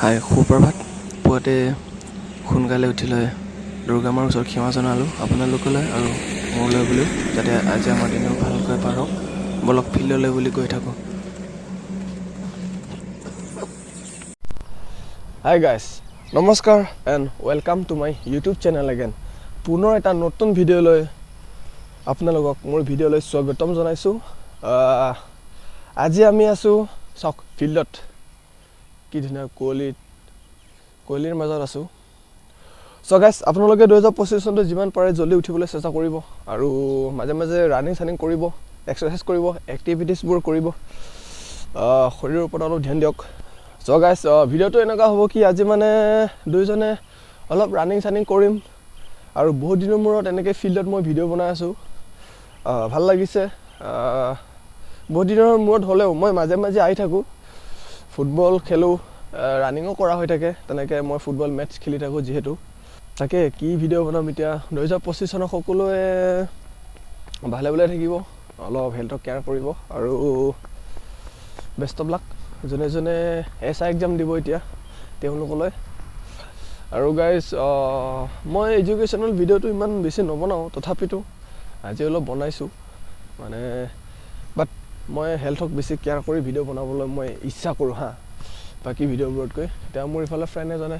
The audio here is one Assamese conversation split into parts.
হাই সুপ্ৰভাত পুৱাতে সোনকালে উঠিলৈ দুৰ্গা মাৰ ওচৰত ক্ষমা জনালোঁ আপোনালোকলৈ আৰু মোৰলৈ বুলিও যাতে আজি আমাৰ দিনটো ভালকৈ পাৰ হওক বলক ফিল্ডলৈ বুলি গৈ থাকোঁ। হাই গাইজ, নমস্কাৰ and welcome to my YouTube channel again. পুনৰ এটা নতুন ভিডিঅ'লৈ আপোনালোকক মোৰ ভিডিঅ'লৈ স্বাগতম জনাইছোঁ। আজি আমি আছোঁ চাওক ফিল্ডত, কি ধুনীয়া কুঁৱলীৰ মাজত আছোঁ। চ' গাইজ, আপোনালোকে 2025 চনটো যিমান পাৰে জল্দি উঠিবলৈ চেষ্টা কৰিব আৰু মাজে মাজে ৰানিং কৰিব, এক্সাৰচাইজ কৰিব, এক্টিভিটিছবোৰ কৰিব, শৰীৰৰ ওপৰত অলপ ধ্যান দিয়ক। চ' গাইজ, ভিডিঅ'টো এনেকুৱা হ'ব কি আজি মানে দুইজনে অলপ ৰানিং কৰিম আৰু বহুত দিনৰ মূৰত এনেকৈ ফিল্ডত মই ভিডিঅ' বনাই আছোঁ। ভাল লাগিছে। বহুত দিনৰ মূৰত হ'লেও মই মাজে মাজে আহি থাকোঁ, ফুটবল খেলোঁ, ৰানিঙো কৰা হৈ থাকে, তেনেকৈ মই ফুটবল মেটছ খেলি থাকোঁ যিহেতু। তাকে কি ভিডিঅ' বনাম এতিয়া। 2025 চনৰ সকলোৱে ভালে ভালে থাকিব, অলপ হেল্থক কেয়াৰ কৰিব আৰু বেষ্ট অফ লাক যোনে যোনে SI এক্সাম দিব এতিয়া তেওঁলোকলৈ। আৰু গাইজ, মই এডুকেশ্যনেল ভিডিঅ'টো ইমান বেছি নবনাওঁ, তথাপিতো আজি অলপ বনাইছোঁ মানে। বাট মই হেল্থক বেছি কেয়াৰ কৰি ভিডিঅ' বনাবলৈ মই ইচ্ছা কৰোঁ বাকী ভিডিঅ'বোৰতকৈ। এতিয়া মোৰ ইফালে ফ্ৰেণ্ড এজনে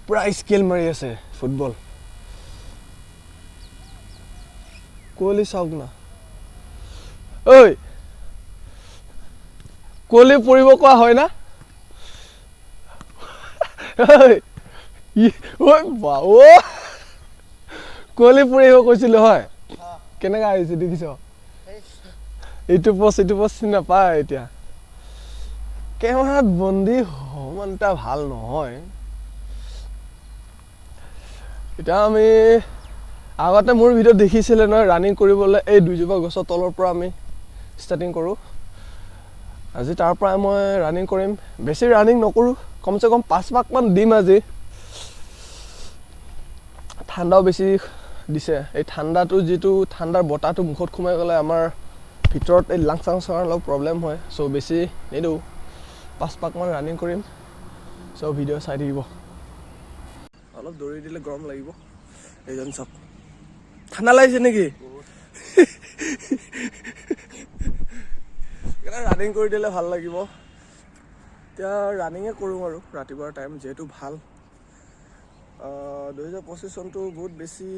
পূৰা স্কেল মাৰি আছে ফুটবল। কুঁৱলী চাওক না, ঐ কুঁৱলী পৰিব কোৱা হয় না? কুঁৱলী পৰিব কৈছিলোঁ হয়, কেনেকৈ আহিছে দেখিছ? এইটো পষ্ট চিনি নাপায় এতিয়া, কেমেৰাত বন্দী সমান এটা ভাল নহয়। এতিয়া আমি আগতে মোৰ ভিডিঅ'ত দেখিছিলে নহয় ৰানিং কৰিবলৈ, এই দুইজোপা গছৰ তলৰ পৰা আমি ষ্টাৰ্টিং কৰোঁ। আজি তাৰ পৰাই মই ৰানিং কৰিম। বেছি ৰানিং নকৰোঁ, কমচে কম 5 পাকমান দিম আজি। ঠাণ্ডাও বেছি দিছে, এই ঠাণ্ডাটো যিটো ঠাণ্ডাৰ বতাহটো মুখত সোমাই গ'লে আমাৰ ভিতৰত এই লাংছ অলপ প্ৰব্লেম হয়। চ' বেছি নিদিওঁ, 5 পাকমান ৰানিং কৰিম। চ' ভিডিঅ' চাই থাকিব। অলপ দৌৰি দিলে গৰম লাগিব। এইজন চাওক, ঠাণ্ডা লাগিছে নেকি? সেইকাৰণে ৰানিং কৰি দিলে ভাল লাগিব। এতিয়া ৰানিঙে কৰোঁ আৰু ৰাতিপুৱাৰ টাইম যিহেতু ভাল। 2025 চনটো বহুত বেছি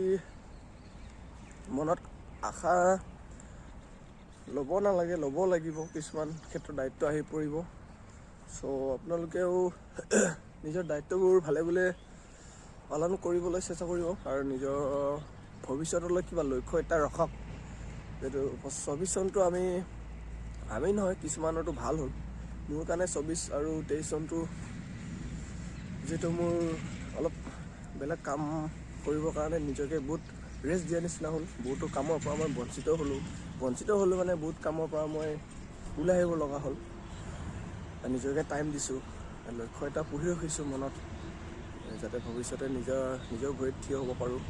মনত আশা ল'ব নালাগে, ল'ব লাগিব। কিছুমান ক্ষেত্ৰত দায়িত্ব আহি পৰিব। চ' আপোনালোকেও নিজৰ দায়িত্ববোৰ ভালে বোলে পালন কৰিবলৈ চেষ্টা কৰিব আৰু নিজৰ ভৱিষ্যতলৈ কিবা লক্ষ্য এটা ৰখক। যিহেতু 24 চনটো আমি নহয়, কিছুমানৰতো ভাল হ'ল। মোৰ কাৰণে 24 আৰু 23 চনটো যিহেতু মোৰ অলপ বেলেগ কাম কৰিবৰ কাৰণে নিজকে বহুত ৰেষ্ট দিয়া নিচিনা হ'ল। বহুতো কামৰ পৰা মই বঞ্চিত হ'লোঁ মানে বহুত কামৰ পৰা মই ওলাই আহিব লগা হ'ল। নিজকে টাইম দিছোঁ, লক্ষ্য এটা পুহি ৰাখিছোঁ মনত, যাতে ভৱিষ্যতে নিজৰ ভৰিত থিয় হ'ব পাৰোঁ।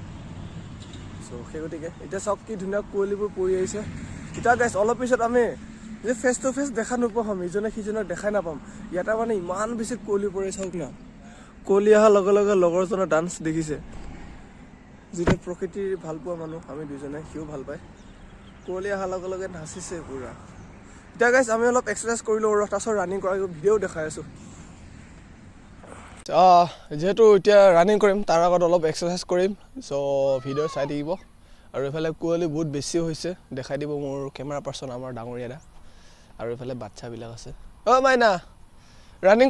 চ' সেই গতিকে এতিয়া চাওক কি ধুনীয়া কুঁৱলীবোৰ পৰি আহিছে। এতিয়া গাইজ, অলপ পিছত আমি যে ফেচ টু ফেচ দেখা নোপোৱা হ'ম, ইজনে সিজনক দেখাই নাপাম। ইয়াতে মানে ইমান বেছি কুঁৱলী পৰি চাওক না। কুঁৱলী অহাৰ লগে লগে লগৰজনৰ ডান্স দেখিছে। যিটো প্ৰকৃতিৰ ভাল পোৱা মানুহ আমি দুজনে, সিও ভাল পায়। কুঁৱলী অহাৰ লগে লগে নাচিছে পূৰা। এতিয়া গাইজ, আমি অলপ এক্সাৰচাইজ কৰি লওঁ, তাৰপিছত ৰানিং কৰা ভিডিঅ'ও দেখাই আছোঁ। যিহেতু এতিয়া ৰানিং কৰিম, তাৰ আগত অলপ এক্সাৰচাইজ কৰিম। চ' ভিডিঅ' চাই থাকিব। আৰু এইফালে কুঁৱলী বহুত বেছি হৈছে, দেখাই দিব মোৰ কেমেৰা পাৰ্চন আমাৰ ডাঙৰীয়া দা। আৰু এইফালে বাচ্ছাবিলাক আছে। মাইনা, ৰানিং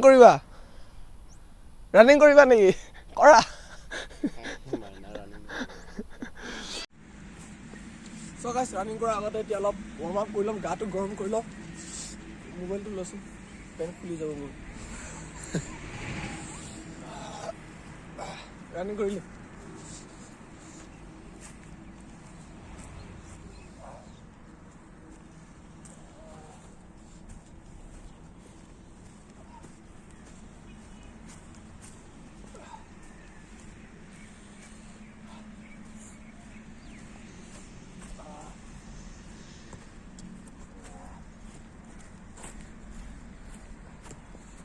কৰিবা নেকি? কৰা। চ' গাইজ, ৰানিং কৰাৰ আগতে এতিয়া অলপ ৱাৰ্ম আপ কৰি ল'ম, গাটো গৰম কৰি লওঁ। মোবাইলটো লৈছোঁ, পেণ্ট খুলি যাব মোৰ। ৰানিং কৰিলোঁ।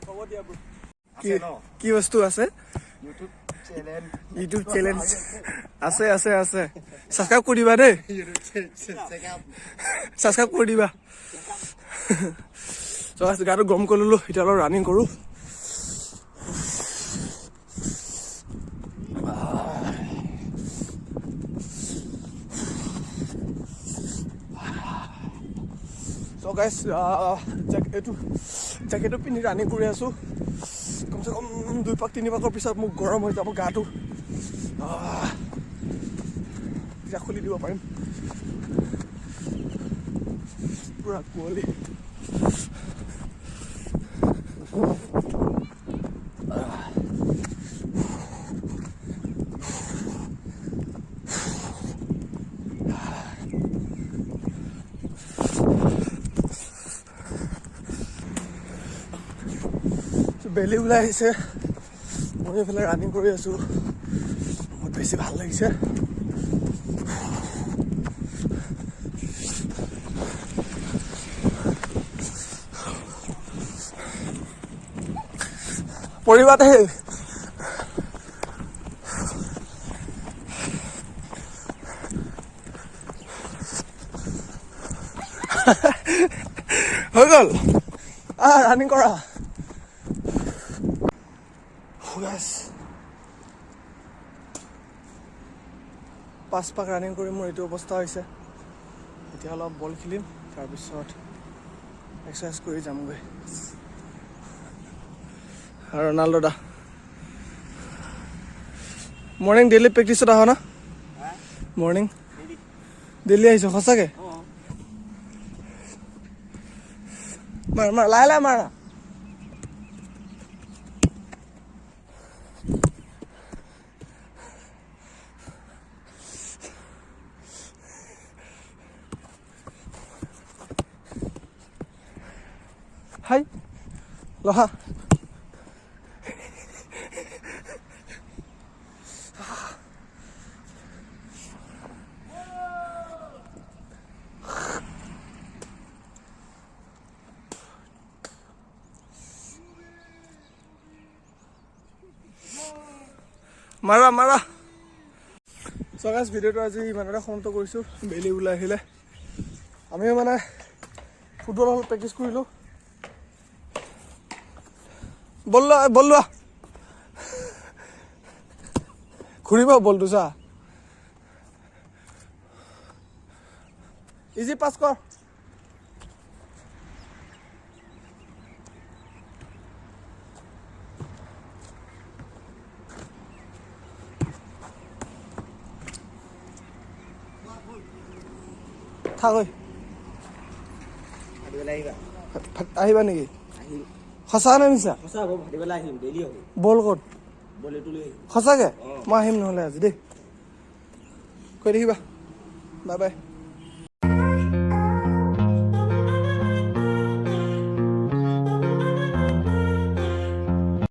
হ'ব দিয়া ব্ৰ। কি বস্তু আছে ইউটিউব চ্যালেঞ্জ আছে আছে আছে সাবস্ক্ৰাইব কৰি দিবা দেই সাবস্ক্ৰাইব কৰি দিবা তো আজি গাটো গৰম কৰি ললো এতিয়া অলপ ৰানিং কৰো So guys, jacket পিন্ধি ৰানিং কৰি আছো কমসে কম 2 পাক 3 পাকৰ পিছত মোক গৰম হৈ যাব গাটো এতিয়া খুলি দিব পাৰিম পুৰা কুঁৱলী বেলি ওলাই আহিছে মই এইফালে ৰানিং কৰি আছো বহুত বেছি ভাল লাগিছে পৰিবাতে হৈ গ'ল ৰানিং কৰা পাঁচ পাক ৰানিং কৰি মোৰ এইটো অৱস্থা হৈছে এতিয়া অলপ বল খেলিম তাৰপিছত এক্সাৰচাইজ কৰি যামগৈ আৰু ৰনাল্ডো দা মৰ্নিং ডেইলি প্ৰেক্টিছত আহ না মৰ্নিং ডেইলি আহিছ সঁচাকে মাৰ মাৰ লাহে লাহে মাৰা হাই লহা মাৰা মাৰা সো গাইস ভিডিওটো আজি ইমানতে সমাপ্ত কৰিছো বেলি ওলাই আহিলে আমি মানে ফুটবল হল প্ৰেক্টিছ কৰিলো বললো ঘুৰিব বলটো চা ইজি পাস কৰ থাকৈ আহিবা নেকি সঁচা নে মিছা বল ক'ত সঁচাকে মই আহিম নহ'লে আজি দেই কৈ দেখিবা বাই বাই